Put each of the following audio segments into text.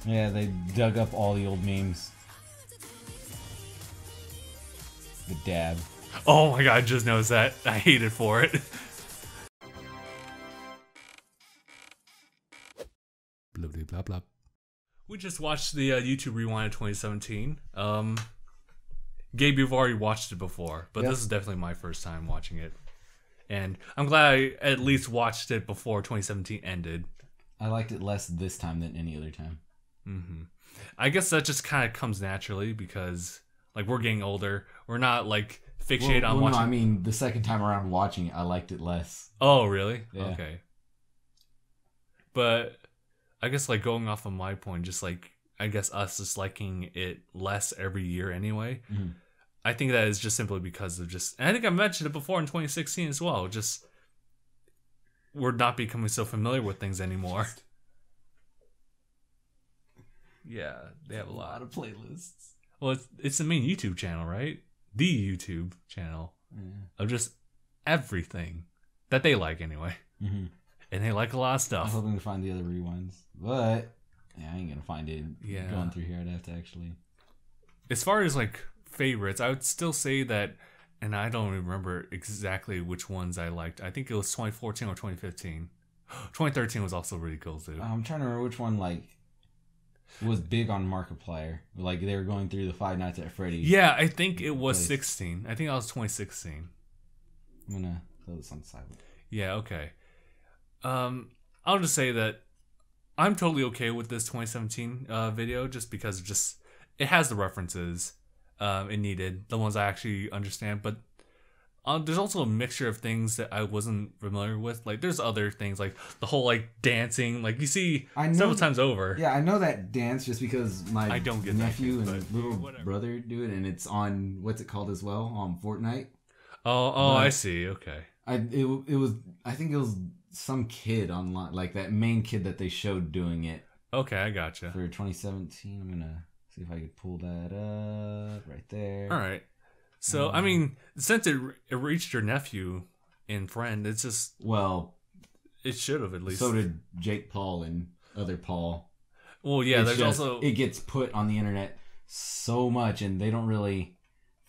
Yeah, they dug up all the old memes. The dab. Oh my god, I just noticed that. I hate it for it. Blah, blah, blah, blah. We just watched the YouTube Rewind of 2017. Gabe, you've already watched it before, but this is definitely my first time watching it. And I'm glad I at least watched it before 2017 ended. I liked it less this time than any other time. I guess that just kind of comes naturally because, like, we're getting older. We're not, like, fixated on watching... No, I mean, the second time around watching it, I liked it less. Oh, really? Yeah. Okay. But I guess, like, going off of my point, just, like, I guess us just liking it less every year anyway. I think that is just simply because of just... And I think I mentioned it before in 2016 as well. Just... We're not becoming so familiar with things anymore. Yeah, they have a lot of playlists. Well, it's the main YouTube channel, right? The YouTube channel of just everything that they like anyway. And they like a lot of stuff. I was hoping to find the other rewinds, but yeah, I ain't gonna find it. Going through here, I'd have to actually. As far as like favorites, I would still say that, and I don't remember exactly which ones I liked. I think it was 2014 or 2015. 2013 was also really cool too. I'm trying to remember which one was big on Markiplier. Like they were going through the Five Nights at Freddy's. Yeah, I think it was 16. I think that was 2016. I'm gonna throw this on silent. Yeah, okay. I'll just say that I'm totally okay with this 2017 video just because it has the references it needed, the ones I actually understand, but there's also a mixture of things that I wasn't familiar with. Like, there's other things, like the whole, like, dancing. Like, you see several times over. Yeah, I know that dance just because my nephew and little whatever. brother do it, and it's on, what's it called as well? On Fortnite. Oh, I see. Okay. I think it was some kid online, like that main kid that they showed doing it. Okay, I gotcha. For 2017, I'm going to see if I could pull that up right there. All right. So, I mean, since it reached your nephew and friend, it's just... Well... It should have, at least. So did Jake Paul and other Paul. Well, yeah, there's also... It gets put on the internet so much, and they don't really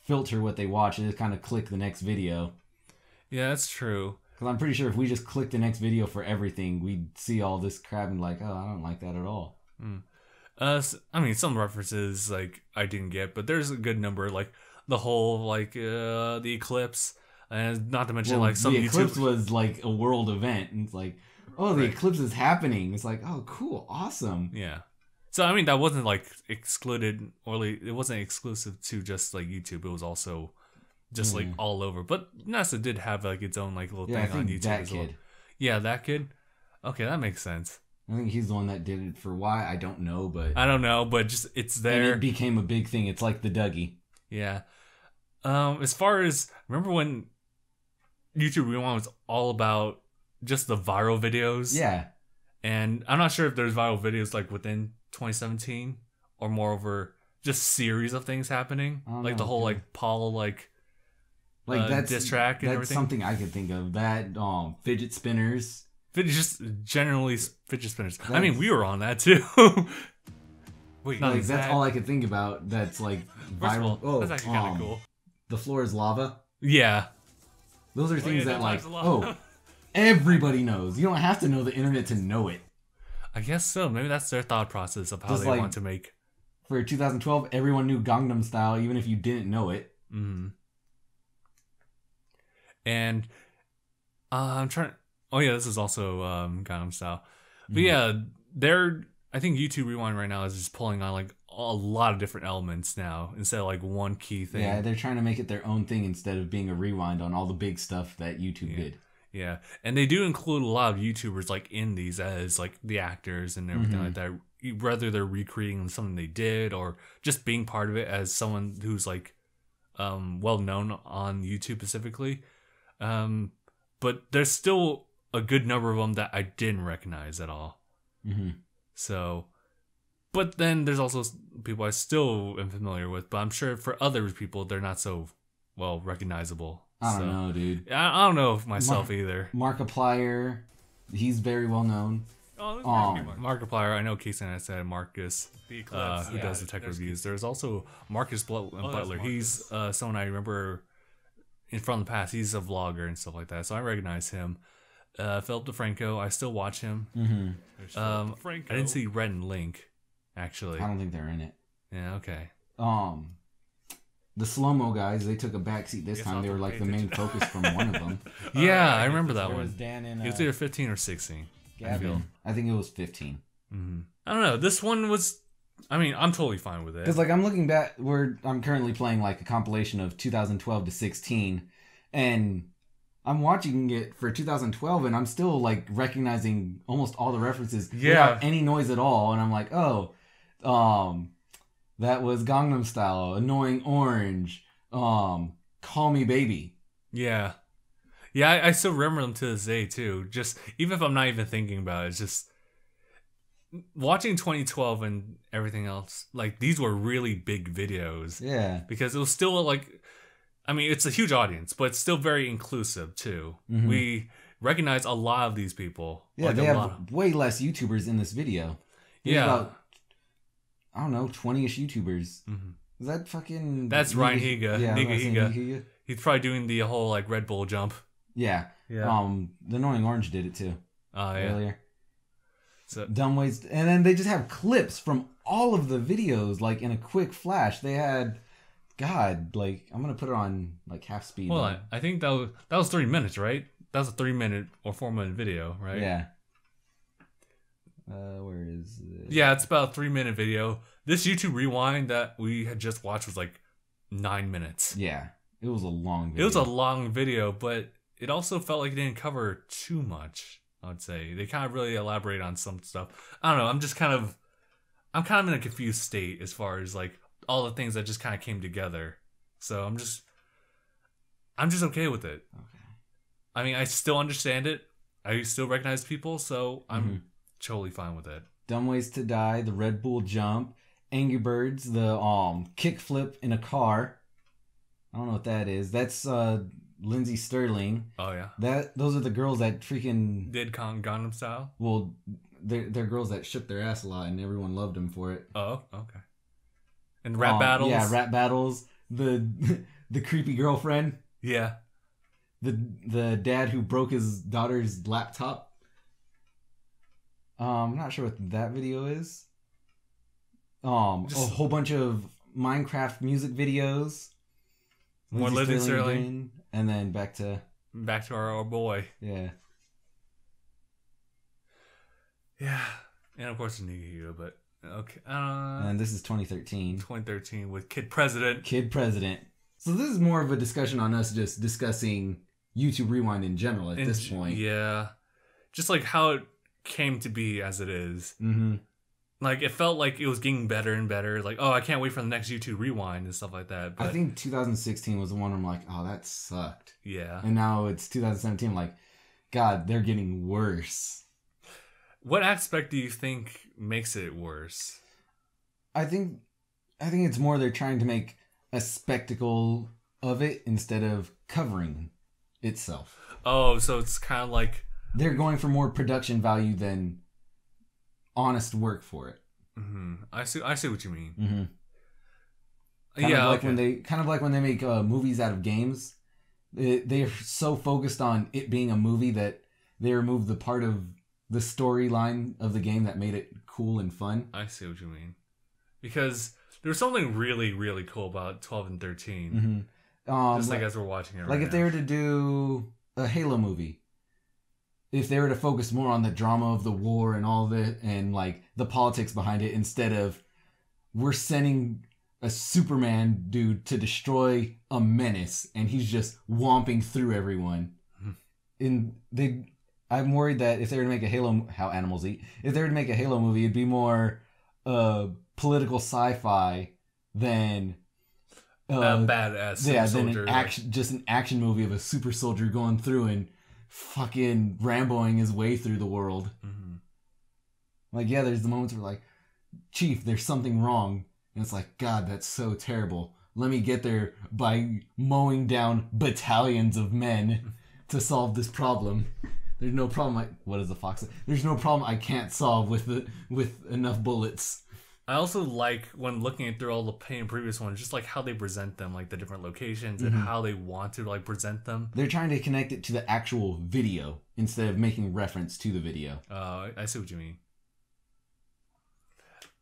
filter what they watch. They just kind of click the next video. Yeah, that's true. Because I'm pretty sure if we just click the next video for everything, we'd see all this crap and like, oh, I don't like that at all. I mean, some references, like, I didn't get, but there's a good number, like... The whole, like, the eclipse, and not to mention, like, some the eclipse was, like, a world event, and it's like, oh, the eclipse is happening. It's like, oh, cool, awesome. Yeah. So, I mean, that wasn't, like, excluded, or like, it wasn't exclusive to just, like, YouTube. It was also just, like, all over. But NASA did have, like, its own, like, little thing on YouTube as well. Yeah, that kid? Okay, that makes sense. I think he's the one that did it. For why, I don't know, but... I don't know, but just, it's there. And it became a big thing. It's like the Dougie. Yeah. As far as, remember when YouTube Rewind was all about just the viral videos? Yeah. And I'm not sure if there's viral videos like within 2017 or more over just series of things happening. Like the whole like Paul like that's diss track and everything. That's something I could think of. That fidget spinners. Just generally fidget spinners. I mean, we were on that too. Wait, like that's all I could think about. That's like viral. All, that's actually kind of cool. The floor is lava. Yeah, those are things that like everybody knows. You don't have to know the internet to know it. I guess so. Maybe that's their thought process of how they want to make. For 2012, everyone knew Gangnam Style, even if you didn't know it. And I'm trying. Oh yeah, this is also Gangnam Style. But yeah, I think YouTube Rewind right now is just pulling on like a lot of different elements now instead of like one key thing. Yeah, they're trying to make it their own thing instead of being a rewind on all the big stuff that YouTube did. Yeah, and they do include a lot of YouTubers like in these as like the actors and everything like that. Whether they're recreating something they did or just being part of it as someone who's like well known on YouTube specifically. But there's still a good number of them that I didn't recognize at all. So, but then there's also people I still am familiar with, but I'm sure for other people, they're not so well recognizable. I don't know, dude. I don't know myself either. Markiplier, he's very well known. Oh, Markiplier. I know Casey and I said Marcus, The Eclipse. who does the tech reviews. There's also Marcus Butler. He's someone I remember from the past. He's a vlogger and stuff like that, so I recognize him. Philip DeFranco. I still watch him. Mm-hmm. I didn't see Red and Link, actually. I don't think they're in it. Yeah. Okay. The slow-mo guys, they took a backseat this time. They were like the main focus from one of them. Yeah, I remember that There one. was Dan and It was either 15 or 16. Gavin. I think it was 15. Mm-hmm. I don't know. This one was... I mean, I'm totally fine with it. Because like I'm looking back, I'm currently playing like a compilation of 2012 to 16, and I'm watching it for 2012, and I'm still like recognizing almost all the references without any noise at all, and I'm like, oh, that was Gangnam Style, Annoying Orange, Call Me Baby. Yeah. Yeah, I still remember them to this day, too. Just, even if I'm not even thinking about it, it's just... Watching 2012 and everything else, like, these were really big videos. Yeah. Because it was still, like... I mean, it's a huge audience, but it's still very inclusive, too. Mm-hmm. We recognize a lot of these people. Yeah, like they have way less YouTubers in this video. There's about, I don't know, 20-ish YouTubers. Mm-hmm. Is that fucking... That's Ryan Higa. Yeah, Higa. He's probably doing the whole, like, Red Bull jump. Yeah. The Annoying Orange did it, too. Oh, yeah. Earlier. So, dumb ways. And then they just have clips from all of the videos, like, in a quick flash. They had... God, like, I'm going to put it on, like, half speed. Well, I think that was 3 minutes, right? That was a 3-minute or 4-minute video, right? Yeah. Where is it? Yeah, it's about a 3-minute video. This YouTube Rewind that we had just watched was, like, 9 minutes. Yeah. It was a long video. It was a long video, but it also felt like it didn't cover too much, I would say. They kind of really elaborate on some stuff. I don't know, I'm kind of in a confused state as far as, like, all the things that just kind of came together. So I'm just okay with it. Okay. I mean, I still understand it. I still recognize people, so I'm totally fine with it. Dumb Ways to Die, the Red Bull jump, Angry Birds, the kickflip in a car. I don't know what that is. That's Lindsay Sterling. Oh yeah. Those are the girls that freaking did Gangnam Style. Well, they're girls that shook their ass a lot, and everyone loved them for it. Oh, okay. And rap battles. Yeah, rap battles. The creepy girlfriend. Yeah. The dad who broke his daughter's laptop. I'm not sure what that video is. A whole bunch of Minecraft music videos. More Lindsay Sterling. And then back to our boy. Yeah. Yeah. And of course Niga, but okay. And this is 2013. 2013 with Kid President. Kid President. So this is more of a discussion on us just discussing YouTube Rewind in general at this point. Yeah. Just like how it came to be as it is. Mm-hmm. Like, it felt like it was getting better and better. Like, oh, I can't wait for the next YouTube Rewind and stuff like that. But I think 2016 was the one where I'm like, oh, that sucked. Yeah. And now it's 2017. Like, God, they're getting worse. What aspect do you think makes it worse? I think it's more they're trying to make a spectacle of it instead of covering itself. Oh, so it's kind of like... They're going for more production value than honest work for it. Mm-hmm. I see what you mean. Mm-hmm. Kind of like when they make movies out of games. They're so focused on it being a movie that they remove the part of the storyline of the game that made it cool and fun. I see what you mean. Because there's something really, really cool about 12 and 13. Mm-hmm. Just like as we're watching it right now. Like if they were to do a Halo movie, if they were to focus more on the drama of the war and all of it and like the politics behind it instead of we're sending a Superman dude to destroy a menace and he's just whomping through everyone. I'm worried that if they were to make a Halo, how animals eat, if they were to make a Halo movie, it'd be more political sci-fi than badass soldier. Just an action movie of a super soldier going through and fucking Ramboing his way through the world. Mm-hmm. Like, yeah, there's the moments where like, Chief, there's something wrong. And it's like, God, that's so terrible. Let me get there by mowing down battalions of men to solve this problem. There's no problem. What does the fox say? There's no problem I can't solve with enough bullets. I also like when looking through all the previous ones, just like how they present them, like the different locations and how they want to like present them. They're trying to connect it to the actual video instead of making reference to the video. I see what you mean.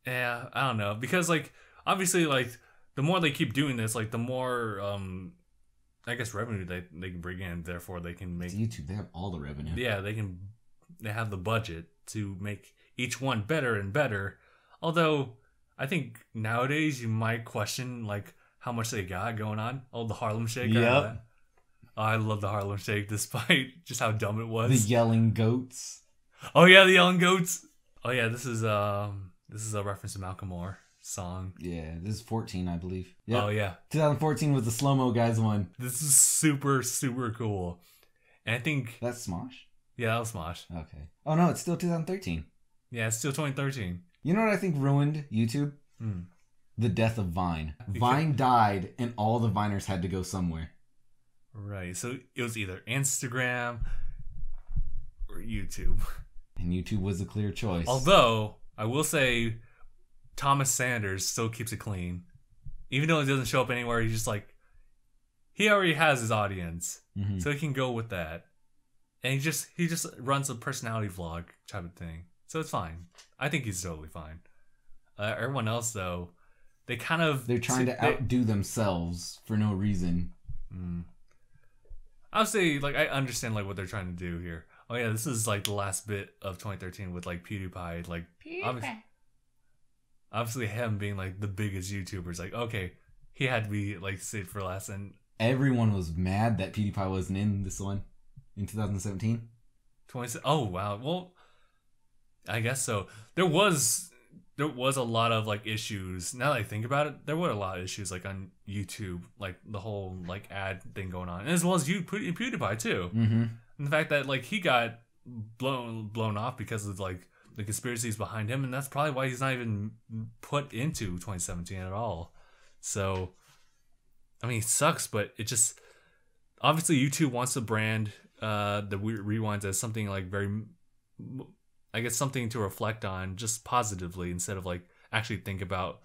Yeah, I don't know, because like obviously like the more they keep doing this, like the more I guess revenue they can bring in. Therefore, they can make it's YouTube. They have all the revenue. Yeah, they have the budget to make each one better and better. Although I think nowadays you might question like how much they got going on. Oh, the Harlem Shake. Yep. I love the Harlem Shake, despite just how dumb it was. The yelling goats. Oh yeah, the yelling goats. Oh yeah, this is a reference to Malcolm Moore song. Yeah, this is 14, I believe. Yep. Oh yeah, 2014 was the Slow Mo Guys one. This is super cool, and I think that's Smosh. Yeah, that was Smosh. Okay. Oh no, it's still 2013. Yeah, it's still 2013. You know what I think ruined YouTube? The death of Vine. Vine died, and all the Viners had to go somewhere. Right. So it was either Instagram or YouTube. And YouTube was a clear choice. Although, I will say, Thomas Sanders still keeps it clean. Even though it doesn't show up anywhere, he's just like, he already has his audience. So he can go with that. And he just runs a personality vlog type of thing. So it's fine. I think he's totally fine. Everyone else, though, they're trying to outdo themselves for no reason. I'll say, like, I understand like what they're trying to do here. Oh yeah, this is like the last bit of 2013 with like PewDiePie. Like, obviously him being like the biggest YouTuber is like, okay, he had to be like saved for last. And everyone was mad that PewDiePie wasn't in this one in 2017. Oh wow. Well, I guess so. There was a lot of like issues. Now that I think about it, there were a lot of issues like on YouTube, like the whole like ad thing going on, and as well as PewDiePie too. And the fact that like he got blown off because of like the conspiracies behind him, and that's probably why he's not even put into 2017 at all. So, I mean, it sucks, but it just obviously YouTube wants to brand the rewinds as something like very, I guess, something to reflect on just positively instead of like actually think about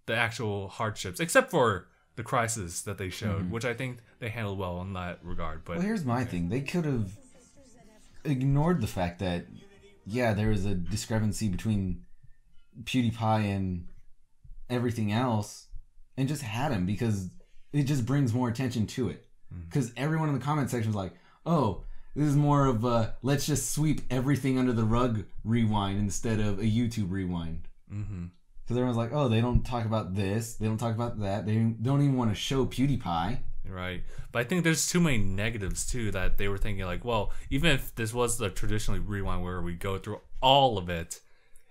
the actual hardships, except for the crisis that they showed, which I think they handled well in that regard. But well, here's my thing. They could have ignored the fact that, yeah, there was a discrepancy between PewDiePie and everything else and just had him, because it just brings more attention to it. Because everyone in the comment section was like, oh, this is more of a let's just sweep everything under the rug rewind instead of a YouTube rewind. Because everyone's like, oh, they don't talk about this, they don't talk about that, they don't even want to show PewDiePie. Right. But I think there's too many negatives too that they were thinking like, well, even if this was the traditionally rewind where we go through all of it,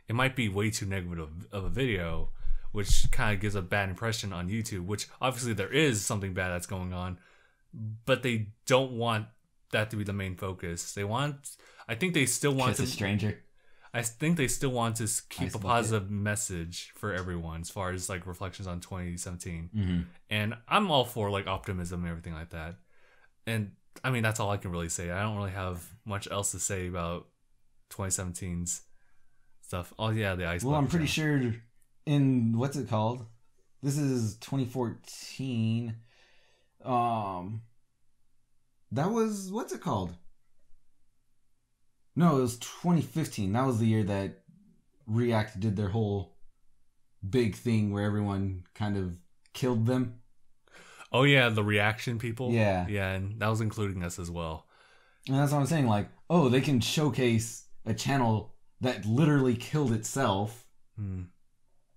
it might be way too negative of a video, which kind of gives a bad impression on YouTube, which obviously there is something bad that's going on, but they don't want that to be the main focus. I think they still want Kiss a stranger. I think they still want to keep a positive message for everyone as far as like reflections on 2017. And I'm all for like optimism and everything like that. And I mean, that's all I can really say. I don't really have much else to say about 2017's stuff. Oh yeah, the ice. Well, I'm pretty sure in what's it called? This is 2014. That was, what's it called? No, it was 2015. That was the year that React did their whole big thing where everyone kind of killed them. Oh yeah, the reaction people. Yeah. Yeah, and that was including us as well. And that's what I'm saying. Like, oh, they can showcase a channel that literally killed itself,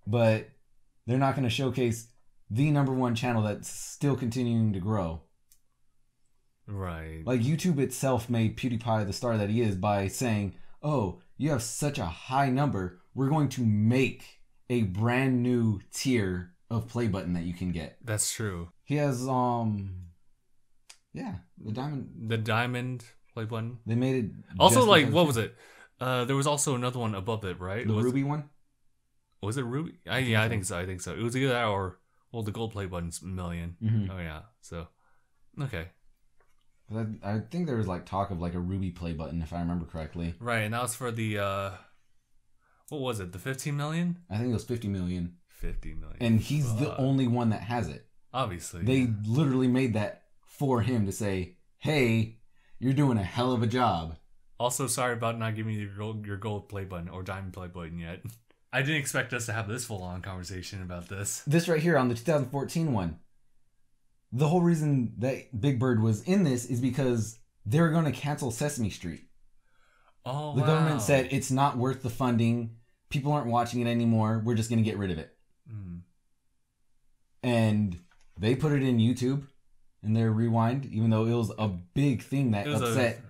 but they're not going to showcase the #1 channel that's still continuing to grow. Right. Like, YouTube itself made PewDiePie the star that he is by saying, oh, you have such a high number, we're going to make a brand new tier of play button that you can get. That's true. He has, the diamond. The diamond play button. They made it. Also, like, what was it? There was also another one above it, right? The ruby one? Was it ruby? Yeah, I think so. I think so. It was either that or, well, the gold play button's $1 million. Oh, yeah. So, okay. I think there was like talk of like a Ruby play button, if I remember correctly. Right, and that was for the what was it? The 15 million? I think it was 50 million. 50 million. And he's the only one that has it. Obviously. They literally made that for him to say, "Hey, you're doing a hell of a job." Also, sorry about not giving you your gold play button or diamond play button yet. I didn't expect us to have this full-on conversation about this. This right here on the 2014 one. The whole reason that Big Bird was in this is because they were going to cancel Sesame Street. Oh, The government said it's not worth the funding. People aren't watching it anymore. We're just going to get rid of it. Mm. And they put it in YouTube in their rewind, even though it was a big thing that upset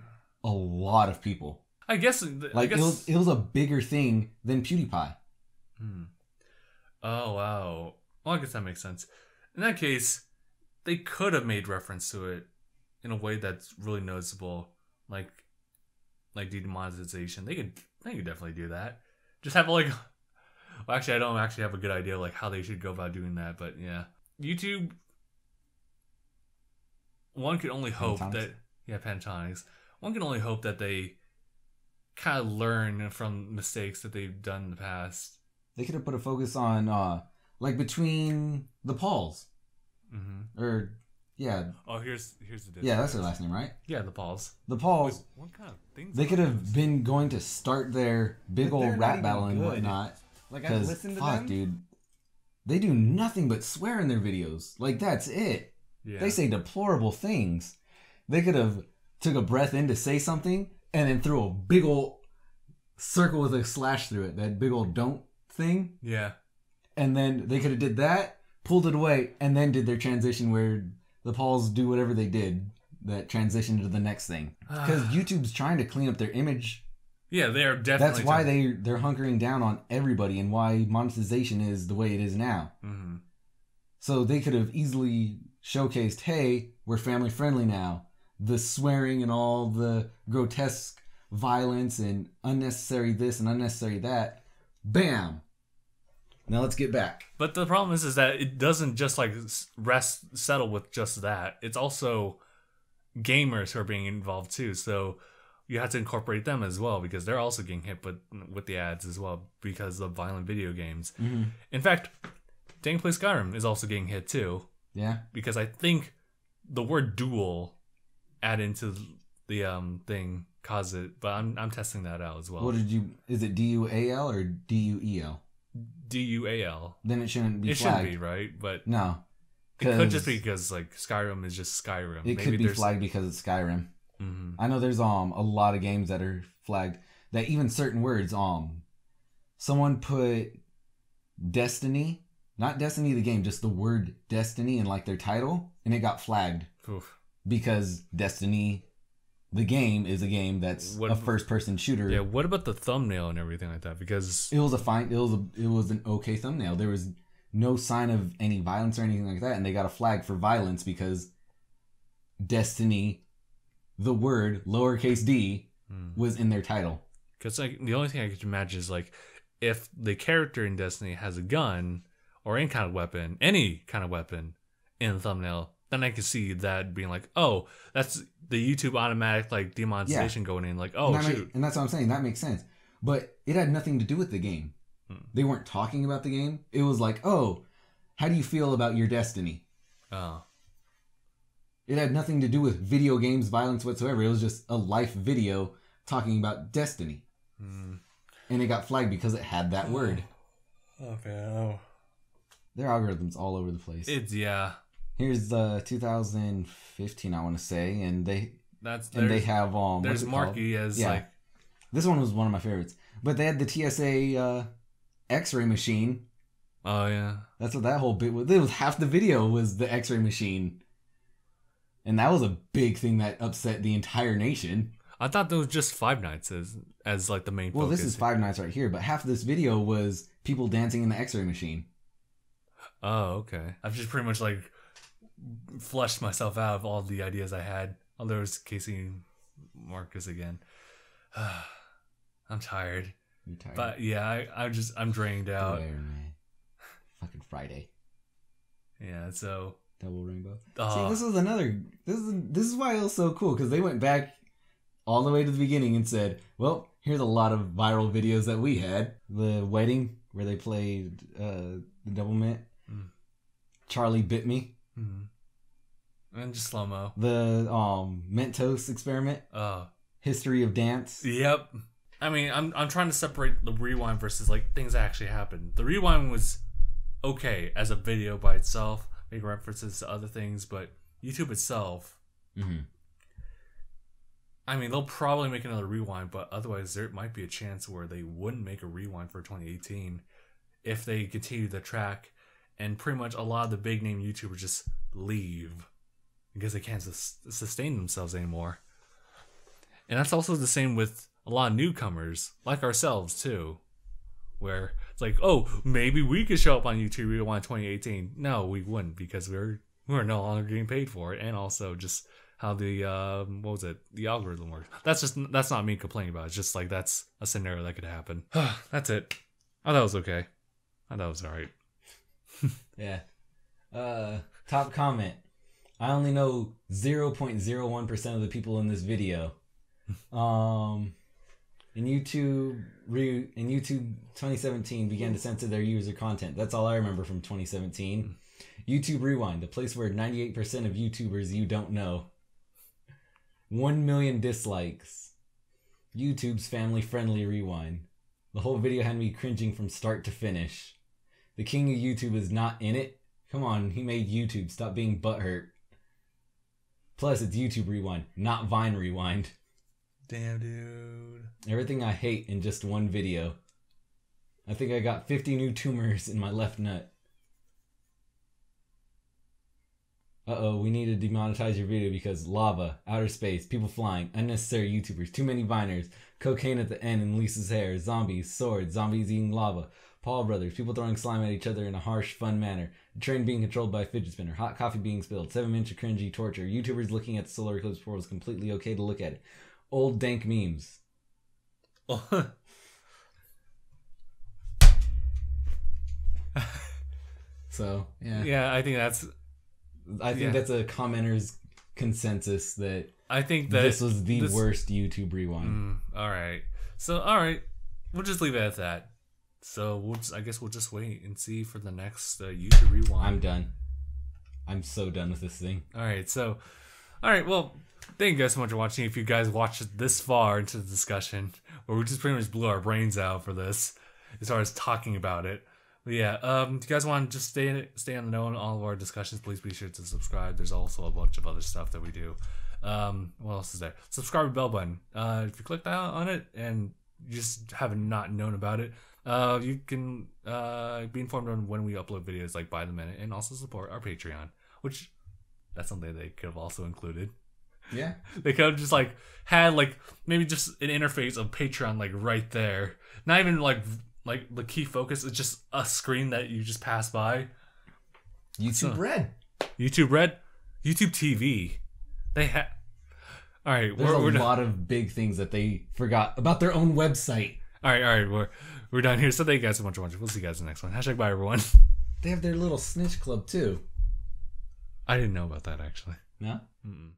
a lot of people. I guess it was a bigger thing than PewDiePie. Hmm. Oh wow. Well, I guess that makes sense. In that case, they could have made reference to it in a way that's really noticeable, like demonetization. They could definitely do that. Just have like, well, actually, I don't actually have a good idea like how they should go about doing that, but yeah, YouTube. One could only hope that Pentatonics. One can only hope that they kind of learn from mistakes that they've done in the past. They could have put a focus on like between the Pauls. Mm-hmm. Or yeah. Oh, here's the difference. Yeah, that's their last name, right? Yeah, the Pauls. The Pauls. Wait, what kind of things? They could have been going to start their big old rap battle and whatnot. Like I listened to them, dude. They do nothing but swear in their videos. Like that's it. Yeah. They say deplorable things. They could have took a breath in to say something and then threw a big old circle with a slash through it. That big old don't thing. Yeah. And then they could have did that, pulled it away, and then did their transition where the Pauls do whatever they did, that transition to the next thing. Because YouTube's trying to clean up their image. Yeah, they are definitely. That's why they're hunkering down on everybody and why monetization is the way it is now. Mm-hmm. So they could have easily showcased, hey, we're family friendly now. The swearing and all the grotesque violence and unnecessary this and unnecessary that. Bam! Now let's get back. But the problem is that it doesn't just like settle with just that. It's also gamers who are being involved too. So you have to incorporate them as well because they're also getting hit with the ads as well because of violent video games. Mm-hmm. In fact, DangIT Skyrim is also getting hit too. Yeah. Because I think the word dual add into the thing caused it, but I'm testing that out as well. Is it DUAL or DUEL? DUAL. Then it shouldn't be flagged. It shouldn't be, right? But no. It could just be because like Skyrim is just Skyrim. It could be flagged because it's Skyrim. Mm-hmm. I know there's a lot of games that are flagged that even certain words someone put Destiny, not Destiny the game, just the word Destiny in like their title, and it got flagged. Oof. Because Destiny the game is a game that's a first-person shooter. Yeah, what about the thumbnail and everything like that? Because it was an okay thumbnail. There was no sign of any violence or anything like that, and they got a flag for violence because Destiny, the word lowercase d, was in their title. Because like the only thing I could imagine is like if the character in Destiny has a gun or any kind of weapon in the thumbnail, then I could see that being like, oh, that's the YouTube automatic like demonetization going in. Like, oh, shoot. And that's what I'm saying. That makes sense. But it had nothing to do with the game. They weren't talking about the game. It was like, oh, how do you feel about your Destiny? Oh. It had nothing to do with video games, violence whatsoever. It was just a life video talking about Destiny. And it got flagged because it had that word. Okay. Oh. Their algorithm's all over the place. Here's 2015, I want to say, and they have there's Marky as like this one was one of my favorites, but they had the TSA X-ray machine. Oh yeah, that's what that whole bit was. It was half the video was the X-ray machine, and that was a big thing that upset the entire nation. I thought there was just Five Nights as like the main. Well, focus. This is Five Nights right here, but half of this video was people dancing in the X-ray machine. Oh, okay. I've just pretty much like flushed myself out of all the ideas I had. Oh, there was Casey Marcus again. I'm tired. You're tired. But yeah, I'm drained out. Tired, man. Fucking Friday. Yeah, so Double rainbow. See, this was another. This is why it was so cool, because they went back all the way to the beginning and said, "Well, here's a lot of viral videos that we had. The wedding where they played the double mint. Charlie Bit Me. And just slow mo. The Mentos experiment. History of dance. Yep. I mean, I'm trying to separate the rewind versus like things that actually happened. The rewind was okay as a video by itself, making references to other things, but YouTube itself. I mean, they'll probably make another rewind, but otherwise there might be a chance where they wouldn't make a rewind for 2018 if they continue the track, and pretty much a lot of the big name YouTubers just leave because they can't sustain themselves anymore. And that's also the same with a lot of newcomers, like ourselves too, where it's like, oh, maybe we could show up on YouTube Rewind 2018. No, we wouldn't, because we're no longer getting paid for it, and also just how the the algorithm works. That's not me complaining about it. It's just like that's a scenario that could happen. That's it. I thought it was okay. I thought it was alright. Yeah. Top comment. I only know 0.01% of the people in this video. In YouTube 2017 began to censor their user content. That's all I remember from 2017. YouTube Rewind, the place where 98% of YouTubers you don't know. 1 million dislikes. YouTube's family-friendly rewind. The whole video had me cringing from start to finish. The king of YouTube is not in it. Come on, he made YouTube. Stop being butthurt. Plus, it's YouTube Rewind, not Vine Rewind. Damn, dude. Everything I hate in just one video. I think I got 50 new tumors in my left nut. Uh-oh, we need to demonetize your video because lava, outer space, people flying, unnecessary YouTubers, too many Viners, cocaine at the end in Lisa's hair, zombies, swords, zombies eating lava, Paul Brothers, people throwing slime at each other in a harsh, fun manner, a train being controlled by a fidget spinner, hot coffee being spilled, 7 minutes of cringy torture, YouTubers looking at the solar eclipse before it was completely okay to look at it, old dank memes. So, yeah. Yeah, I think that's a commenter's consensus that I think that this was the worst YouTube rewind. Alright. So, alright. We'll just leave it at that. So, I guess we'll just wait and see for the next YouTube rewind. I'm done. I'm so done with this thing. Alright, so... Alright, well... Thank you guys so much for watching. If you guys watched this far into the discussion, where we just pretty much blew our brains out for this, as far as talking about it. But yeah, if you guys want to just stay on the know on all of our discussions, please be sure to subscribe. There's also a bunch of other stuff that we do. What else is there? Subscribe bell button. If you click that on it and you just haven't not known about it, you can be informed on when we upload videos like by the minute, and also support our Patreon, which that's something they could have also included. Yeah, they could have just like had like maybe just an interface of Patreon like right there, not even like the key focus. It's just a screen that you just pass by. YouTube Red, YouTube TV. They have. All right, there's a lot of big things that they forgot about their own website. All right, we're done here. So thank you guys so much for watching. We'll see you guys in the next one. # bye everyone. They have their little snitch club too. I didn't know about that actually. No. Mm-mm.